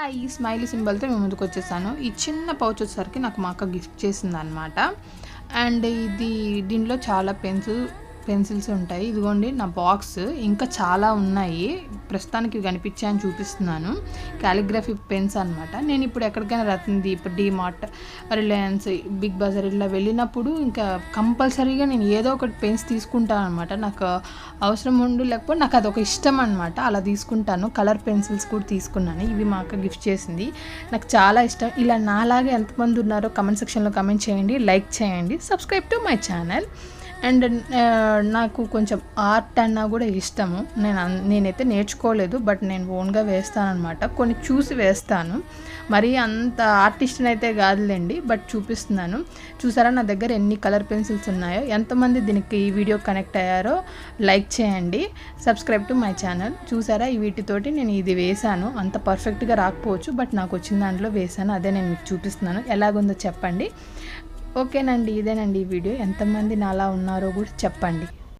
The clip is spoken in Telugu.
ఈ స్మైలీ సింబల్తో మేము ముందుకు వచ్చేసాను. ఈ చిన్న పౌచ్ వచ్చేసరికి నాకు మా అక్క గిఫ్ట్ చేసిందనమాట. అండ్ దీనిలో చాలా పెన్సిల్స్ ఉంటాయి. ఇదిగోండి నా బాక్స్. ఇంకా చాలా ఉన్నాయి, ప్రస్తుతానికి కనిపించాయని చూపిస్తున్నాను. కాలిగ్రఫీ పెన్స్ అనమాట. నేను ఇప్పుడు ఎక్కడికైనా రత్నదీప్, డీమార్ట్, రిలయన్స్, బిగ్ బజార్ ఇలా వెళ్ళినప్పుడు ఇంకా కంపల్సరీగా నేను ఏదో ఒకటి పెన్స్ తీసుకుంటాను అనమాట. నాకు అవసరం ఉండు లేకపోతే నాకు అదొక ఇష్టం అనమాట. అలా తీసుకుంటాను. కలర్ పెన్సిల్స్ కూడా తీసుకున్నాను. ఇవి మా అక్క గిఫ్ట్ చేసింది. నాకు చాలా ఇష్టం. ఇలా నాలాగే ఎంతమంది ఉన్నారో కమెంట్ సెక్షన్లో కమెంట్ చేయండి, లైక్ చేయండి, subscribe to my channel. And నాకు కొంచెం ఆర్ట్ అన్నా కూడా ఇష్టము. నేనైతే నేర్చుకోలేదు, బట్ నేను ఓన్గా వేస్తాను అనమాట. కొన్ని చూసి వేస్తాను. మరీ అంత ఆర్టిస్ట్ని అయితే కాదులేండి, బట్ చూపిస్తున్నాను. చూసారా నా దగ్గర ఎన్ని కలర్ పెన్సిల్స్ ఉన్నాయో. ఎంతమంది దీనికి ఈ వీడియో కనెక్ట్ అయ్యారో లైక్ చేయండి, సబ్స్క్రైబ్ టు మై ఛానల్. చూసారా ఈ వీటితోటి నేను ఇది వేశాను. అంత పర్ఫెక్ట్గా రాకపోవచ్చు, బట్ నాకు వచ్చిన దాంట్లో వేశాను. అదే నేను మీకు చూపిస్తున్నాను. ఎలాగుందో చెప్పండి. ఓకేనండి, ఇదేనండి ఈ వీడియో. ఎంతమంది నాలా ఉన్నారో కూడా చెప్పండి.